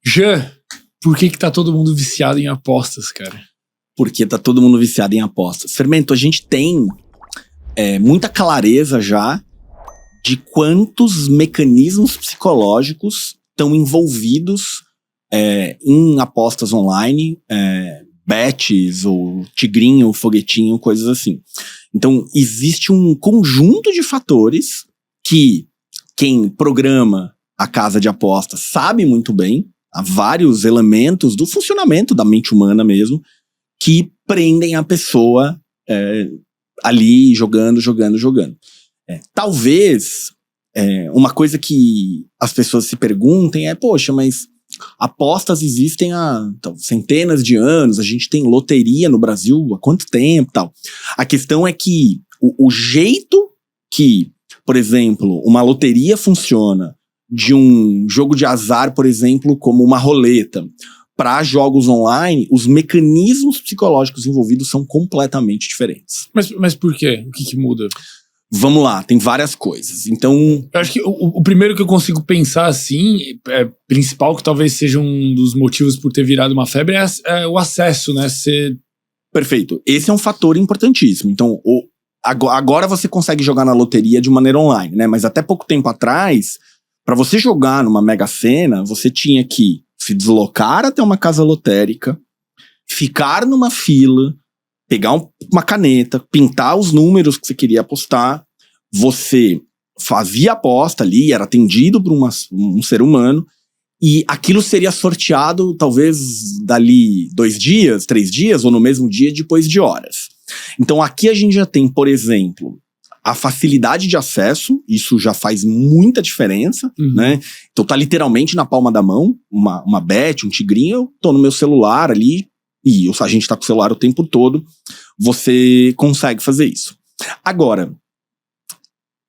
Jean, por que tá todo mundo viciado em apostas, cara? Porque tá todo mundo viciado em apostas. Fermento, a gente tem muita clareza já de quantos mecanismos psicológicos estão envolvidos em apostas online, bets ou tigrinho, foguetinho, coisas assim. Então, existe um conjunto de fatores que quem programa a casa de apostas sabe muito bem. Há vários elementos do funcionamento da mente humana mesmo que prendem a pessoa ali jogando. Talvez uma coisa que as pessoas se perguntem poxa, mas apostas existem há centenas de anos, a gente tem loteria no Brasil há quanto tempo, tal. A questão é que o jeito que, por exemplo, uma loteria funciona de um jogo de azar, por exemplo, como uma roleta, para jogos online, os mecanismos psicológicos envolvidos são completamente diferentes. Mas por quê? O que muda? Vamos lá, tem várias coisas. Então, eu acho que o primeiro que eu consigo pensar assim, principal, que talvez seja um dos motivos por ter virado uma febre, é o acesso, né? Perfeito. Esse é um fator importantíssimo. Então, agora você consegue jogar na loteria de maneira online, né? Mas até pouco tempo atrás, para você jogar numa Mega Sena, você tinha que se deslocar até uma casa lotérica, ficar numa fila, pegar uma caneta, pintar os números que você queria apostar, você fazia a aposta ali, era atendido por um ser humano, e aquilo seria sorteado talvez dali 2 dias, 3 dias, ou no mesmo dia depois de horas. Então aqui a gente já tem, por exemplo, a facilidade de acesso, isso já faz muita diferença, né? Então tá literalmente na palma da mão, uma bet, um tigrinho, eu tô no meu celular ali, e a gente tá com o celular o tempo todo, você consegue fazer isso. Agora,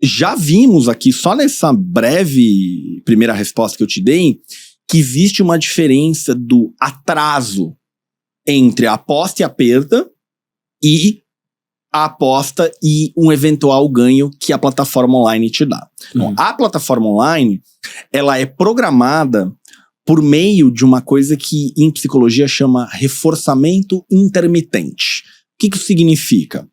já vimos aqui, só nessa breve primeira resposta que eu te dei, que existe uma diferença do atraso entre a aposta e a perda e a aposta e um eventual ganho que a plataforma online te dá. Então, a plataforma online, ela é programada por meio de uma coisa que em psicologia chama reforçamento intermitente. O que isso significa?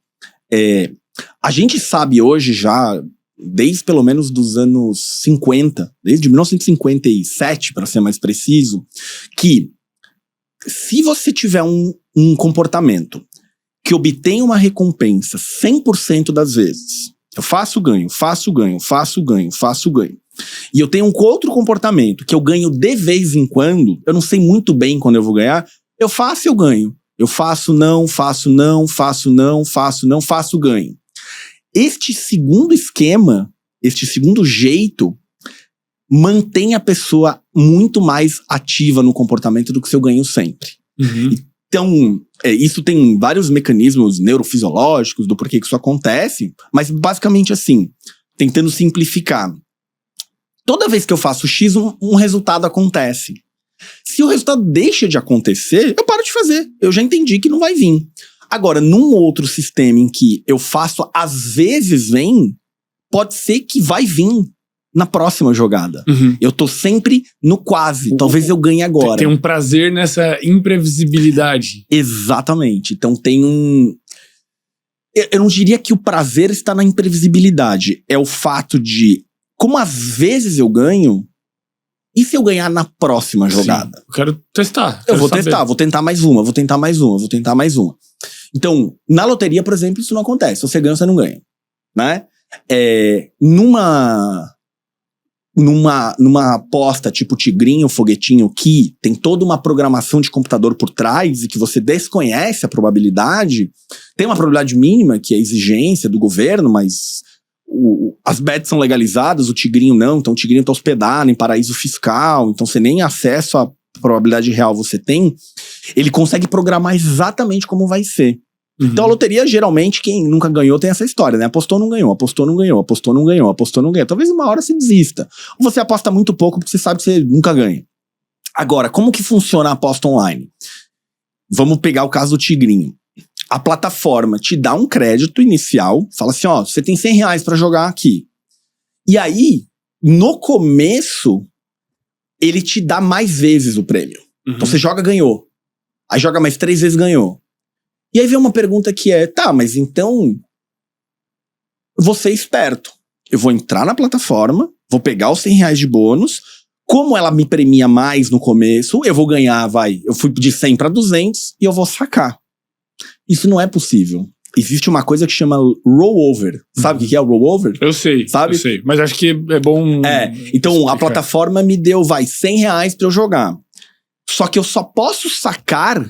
A gente sabe hoje já, desde pelo menos dos anos 50, desde 1957, para ser mais preciso, que se você tiver um comportamento que obtém uma recompensa 100% das vezes, eu faço ganho, e eu tenho um outro comportamento que eu ganho de vez em quando, eu não sei muito bem quando eu vou ganhar, eu faço e eu ganho. Eu faço, não, faço, ganho. Este segundo esquema, este segundo jeito, mantém a pessoa muito mais ativa no comportamento do que se eu ganho sempre. Então, isso tem vários mecanismos neurofisiológicos do porquê que isso acontece, mas basicamente assim, tentando simplificar. Toda vez que eu faço X, um resultado acontece. Se o resultado deixa de acontecer, eu paro de fazer. Eu já entendi que não vai vir. Agora, num outro sistema em que eu faço, às vezes vem, pode ser que vai vir na próxima jogada. Eu tô sempre no quase. Talvez eu ganhe agora. Tem um prazer nessa imprevisibilidade. Exatamente. Então tem eu não diria que o prazer está na imprevisibilidade. É o fato de, como às vezes eu ganho, e se eu ganhar na próxima jogada? Eu quero testar. Eu vou testar, vou tentar mais uma. Então, na loteria, por exemplo, isso não acontece. Se você ganha, você não ganha. Né? Numa aposta tipo tigrinho, foguetinho, que tem toda uma programação de computador por trás e que você desconhece a probabilidade, tem uma probabilidade mínima, que é a exigência do governo, mas as bets são legalizadas, o tigrinho não, então o tigrinho tá hospedado em paraíso fiscal, então você nem acesso à probabilidade real você tem, ele consegue programar exatamente como vai ser. Então a loteria, geralmente, quem nunca ganhou tem essa história, né? Apostou, não ganhou. Talvez uma hora você desista. Ou você aposta muito pouco porque você sabe que você nunca ganha. Agora, como que funciona a aposta online? Vamos pegar o caso do tigrinho. A plataforma te dá um crédito inicial, fala assim, você tem R$100 pra jogar aqui. E aí, no começo, ele te dá mais vezes o prêmio. Então você joga, ganhou. Aí joga mais 3 vezes, ganhou. E aí vem uma pergunta que é, tá, mas então vou ser esperto. Eu vou entrar na plataforma, vou pegar os R$100 de bônus. Como ela me premia mais no começo, eu vou ganhar, eu fui de 100 para 200 e eu vou sacar. Isso não é possível. Existe uma coisa que chama rollover. Sabe o que é o rollover? Eu sei, sabe? Eu sei. Mas acho que é bom... Então explicar. A plataforma me deu, R$100 pra eu jogar. Só que eu só posso sacar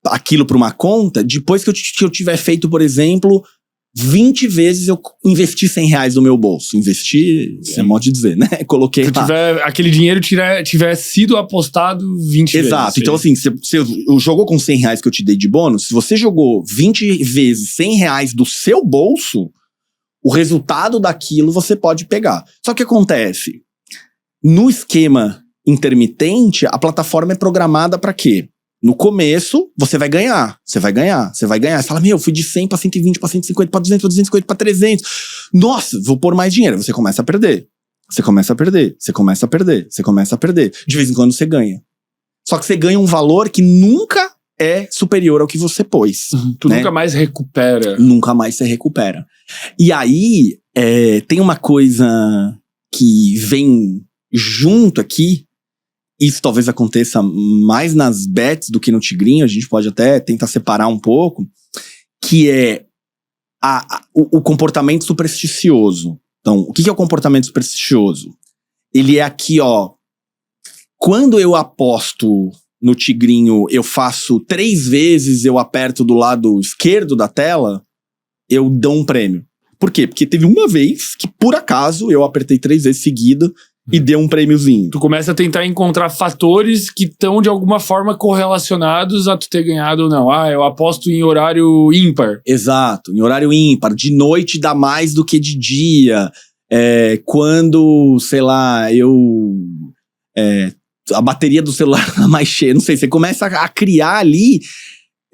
aquilo pra uma conta depois que eu tiver feito, por exemplo, 20 vezes eu investi R$100 no meu bolso. Investir, é modo de dizer, né? Coloquei lá. Aquele dinheiro tiver sido apostado 20 vezes. Exato. Então, assim, você jogou com R$100 que eu te dei de bônus, se você jogou 20 vezes R$100 do seu bolso, o resultado daquilo você pode pegar. Só que acontece, no esquema intermitente, a plataforma é programada pra quê? No começo, você vai ganhar. Você fala, eu fui de 100 pra 120, pra 150, pra 200, pra 250, pra 300. Nossa, vou pôr mais dinheiro. Você começa a perder. De vez em quando você ganha. Só que você ganha um valor que nunca é superior ao que você pôs. Tu nunca mais recupera. Nunca mais você recupera. E aí, tem uma coisa que vem junto aqui. Isso talvez aconteça mais nas bets do que no Tigrinho, a gente pode até tentar separar um pouco, que é o comportamento supersticioso. Então, o que é o comportamento supersticioso? Ele é aqui, ó, quando eu aposto no Tigrinho, eu faço 3 vezes, eu aperto do lado esquerdo da tela, eu dou um prêmio. Por quê? Porque teve uma vez que, por acaso, eu apertei 3 vezes seguida, e deu um prêmiozinho. Tu começa a tentar encontrar fatores que estão de alguma forma correlacionados a tu ter ganhado ou não. Eu aposto em horário ímpar. Exato, em horário ímpar. De noite dá mais do que de dia. Quando, sei lá, a bateria do celular tá mais cheia, não sei. Você começa a criar ali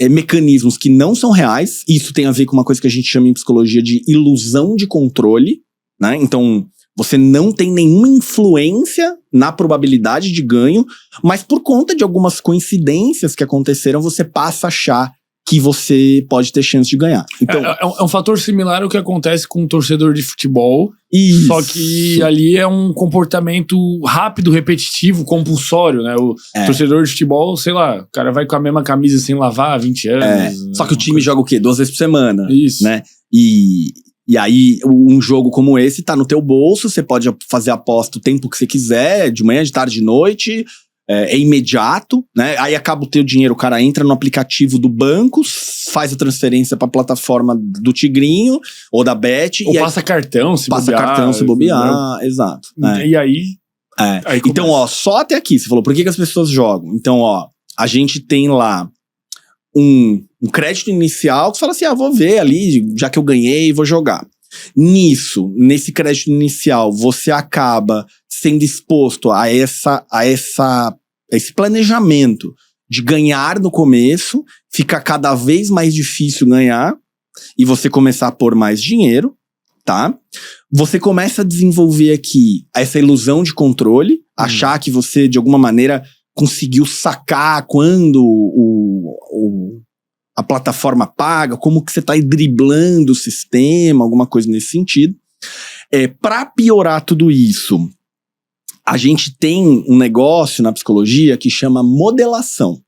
mecanismos que não são reais. Isso tem a ver com uma coisa que a gente chama em psicologia de ilusão de controle, né? Então, você não tem nenhuma influência na probabilidade de ganho, mas por conta de algumas coincidências que aconteceram, você passa a achar que você pode ter chance de ganhar. Então, é um fator similar ao que acontece com um torcedor de futebol, isso. Só que ali é um comportamento rápido, repetitivo, compulsório, né? O torcedor de futebol, sei lá, o cara vai com a mesma camisa sem lavar há 20 anos. Só que o time joga o quê? 2 vezes por semana. Isso. Né? E aí, um jogo como esse tá no teu bolso, você pode fazer a aposta o tempo que você quiser, de manhã, de tarde, de noite, é imediato, né? Aí acaba o teu dinheiro, o cara entra no aplicativo do banco, faz a transferência pra plataforma do Tigrinho, ou da Bet. Ou passa cartão, se bobear. Exato. E aí... aí então, ó, só até aqui, você falou, por que as pessoas jogam? Então, ó, a gente tem lá um crédito inicial que você fala assim, vou ver ali, já que eu ganhei, vou jogar. Nesse crédito inicial, você acaba sendo exposto a esse planejamento de ganhar no começo, fica cada vez mais difícil ganhar, e você começar a pôr mais dinheiro, tá? Você começa a desenvolver aqui essa ilusão de controle, achar que você, de alguma maneira, conseguiu sacar quando a plataforma paga, como que você tá driblando o sistema, alguma coisa nesse sentido. Para piorar tudo isso, a gente tem um negócio na psicologia que chama modelação,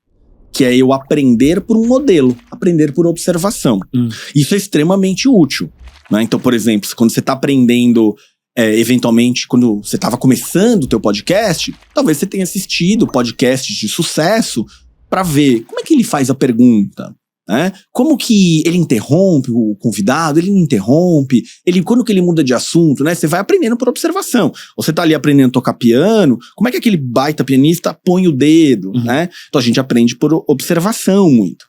que é eu aprender por um modelo, aprender por observação. Isso é extremamente útil, né? Então, por exemplo, quando você tá aprendendo, eventualmente, quando você estava começando o teu podcast, talvez você tenha assistido podcasts de sucesso para ver como é que ele faz a pergunta, né? Como que ele interrompe o convidado, ele não interrompe, quando que ele muda de assunto, né? Você vai aprendendo por observação. Você tá ali aprendendo a tocar piano, como é que aquele baita pianista põe o dedo, né? Então a gente aprende por observação muito.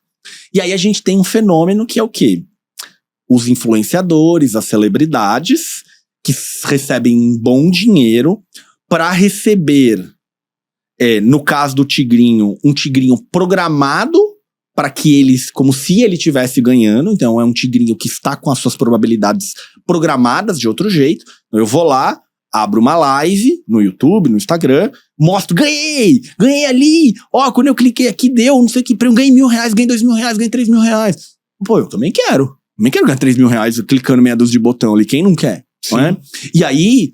E aí a gente tem um fenômeno que é o quê? Os influenciadores, as celebridades, que recebem um bom dinheiro para receber, no caso do Tigrinho, um Tigrinho programado para que eles, como se ele estivesse ganhando. Então é um Tigrinho que está com as suas probabilidades programadas de outro jeito. Eu vou lá, abro uma live no YouTube, no Instagram, mostro, ganhei ali, ó, quando eu cliquei aqui deu, não sei o que, eu ganhei R$1.000, ganhei R$2.000, ganhei R$3.000. Pô, eu também quero ganhar R$3.000 clicando meia dúzia de botão ali, quem não quer? Não é? E aí,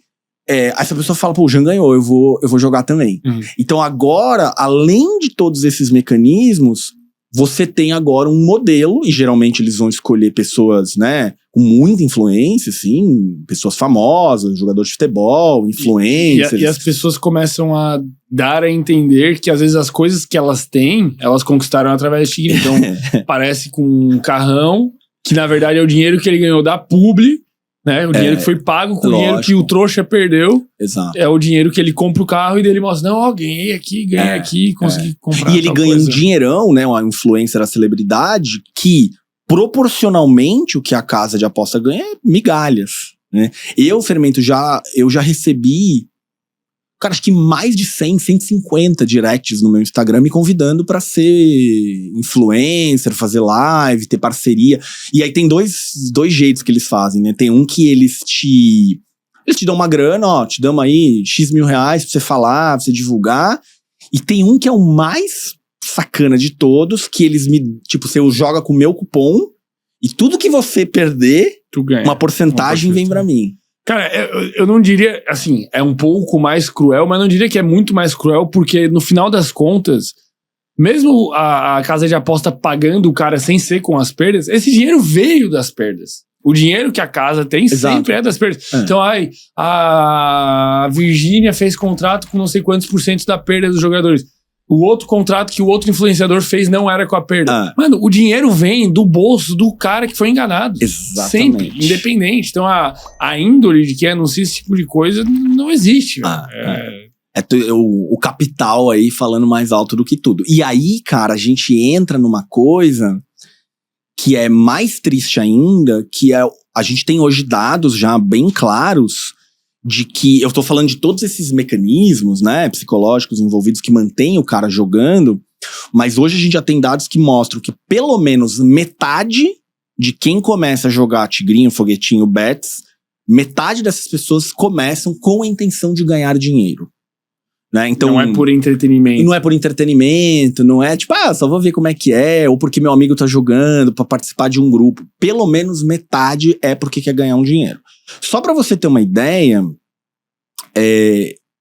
essa pessoa fala, pô, o Jean ganhou, eu vou jogar também. Então agora, além de todos esses mecanismos, você tem agora um modelo, e geralmente eles vão escolher pessoas, né, com muita influência, assim, pessoas famosas, jogadores de futebol, influencers. E as pessoas começam a dar a entender que às vezes as coisas que elas têm, elas conquistaram através de Tigre. Então, parece com um carrão, que na verdade é o dinheiro que ele ganhou da publi, né? O dinheiro que foi pago com o dinheiro que o trouxa perdeu. Exato. É o dinheiro que ele compra o carro e dele mostra, não, ó, ganhei aqui, consegui comprar. E ele ganha um dinheirão, né? Uma influencer, a celebridade, que proporcionalmente o que a casa de aposta ganha é migalhas, né? Eu, Fermento, eu já recebi, cara, acho que mais de 100, 150 directs no meu Instagram me convidando pra ser influencer, fazer live, ter parceria. E aí tem dois jeitos que eles fazem, né? Tem um que eles te dão uma grana, ó, te damos aí X mil reais pra você falar, pra você divulgar. E tem um que é o mais sacana de todos, que eles você joga com o meu cupom e tudo que você perder, tu ganha. Uma porcentagem vem pra mim. Cara, eu não diria, assim, é um pouco mais cruel, mas não diria que é muito mais cruel, porque no final das contas, mesmo a casa de aposta pagando o cara sem ser com as perdas, esse dinheiro veio das perdas. O dinheiro que a casa tem sempre é das perdas. Então, a Virgínia fez contrato com não sei quantos % da perda dos jogadores. O outro contrato que o outro influenciador fez não era com a perda. Mano, o dinheiro vem do bolso do cara que foi enganado. Exatamente. Sempre, independente. Então a índole de quem anuncia esse tipo de coisa não existe. O capital aí falando mais alto do que tudo. E aí, cara, a gente entra numa coisa que é mais triste ainda, que é a gente tem hoje dados já bem claros de que, eu tô falando de todos esses mecanismos, né, psicológicos envolvidos que mantêm o cara jogando, mas hoje a gente já tem dados que mostram que pelo menos metade de quem começa a jogar tigrinho, foguetinho, bets, metade dessas pessoas começam com a intenção de ganhar dinheiro. Né? Então, não é por entretenimento. Não é por entretenimento, não é tipo, só vou ver como é que é, ou porque meu amigo tá jogando pra participar de um grupo. Pelo menos metade é porque quer ganhar um dinheiro. Só pra você ter uma ideia,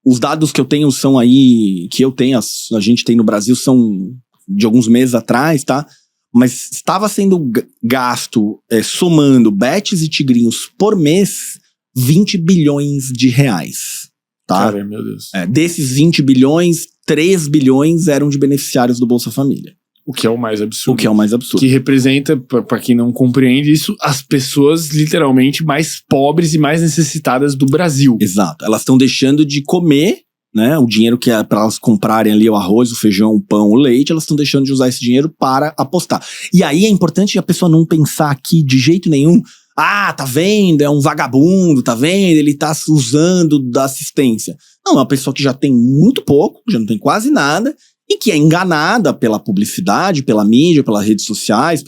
os dados que eu tenho são aí, que eu tenho, a gente tem no Brasil, são de alguns meses atrás, tá? Mas estava sendo gasto, somando bets e tigrinhos por mês, 20 bilhões de reais. Tá? Cara, meu Deus. Desses 20 bilhões, 3 bilhões eram de beneficiários do Bolsa Família. O que é o mais absurdo. Que representa, pra quem não compreende isso, as pessoas literalmente mais pobres e mais necessitadas do Brasil. Exato. Elas estão deixando de comer, né? O dinheiro que é pra elas comprarem ali o arroz, o feijão, o pão, o leite, elas estão deixando de usar esse dinheiro para apostar. E aí é importante a pessoa não pensar aqui de jeito nenhum, tá vendo? É um vagabundo, tá vendo? Ele tá usando da assistência. Não, é uma pessoa que já tem muito pouco, já não tem quase nada, e que é enganada pela publicidade, pela mídia, pelas redes sociais,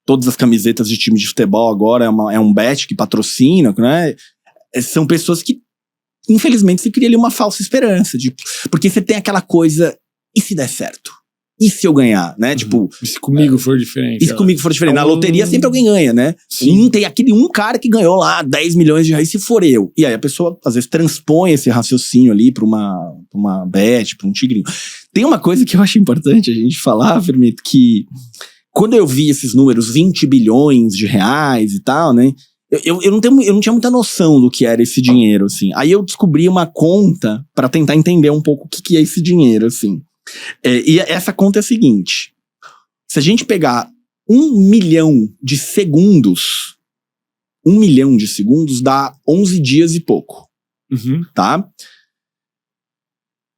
todas as camisetas de time de futebol agora é um bet que patrocina, né? São pessoas que, infelizmente, se cria ali uma falsa esperança. Porque você tem aquela coisa, e se der certo? E se eu ganhar, né? Tipo, e se comigo for diferente? E se comigo for diferente? Na loteria sempre alguém ganha, né? Sim. Tem aquele cara que ganhou lá 10 milhões de reais, se for eu. E aí a pessoa, às vezes, transpõe esse raciocínio ali pra uma bet, pra um tigrinho. Tem uma coisa que eu acho importante a gente falar, Fermento, que quando eu vi esses números, 20 bilhões de reais e tal, né? Eu não tinha muita noção do que era esse dinheiro, assim. Aí eu descobri uma conta pra tentar entender um pouco o que é esse dinheiro, assim. E essa conta é a seguinte: se a gente pegar 1 milhão de segundos, 1 milhão de segundos dá 11 dias e pouco, tá?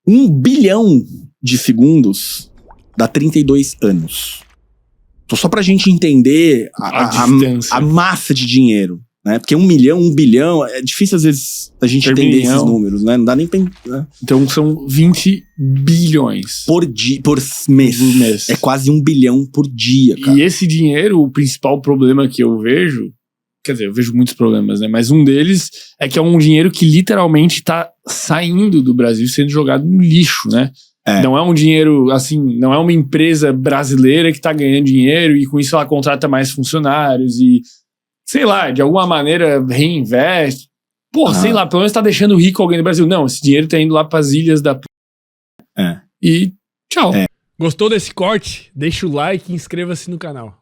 1 bilhão de segundos dá 32 anos. Então, só pra gente entender a massa de dinheiro, né? Porque 1 milhão, 1 bilhão, é difícil às vezes a gente entender esses números, né? Não dá nem pra... Né? Então são 20 bilhões. Por mês. É quase 1 bilhão por dia, cara. E esse dinheiro, o principal problema que eu vejo quer dizer, eu vejo muitos problemas, né? Mas um deles é que é um dinheiro que literalmente tá saindo do Brasil, sendo jogado no lixo, né? Não é um dinheiro, assim, não é uma empresa brasileira que tá ganhando dinheiro e com isso ela contrata mais funcionários e, sei lá, de alguma maneira reinveste. Pô, sei lá, pelo menos tá deixando rico alguém no Brasil. Não, esse dinheiro tá indo lá pras ilhas da... E tchau. Gostou desse corte? Deixa o like e inscreva-se no canal.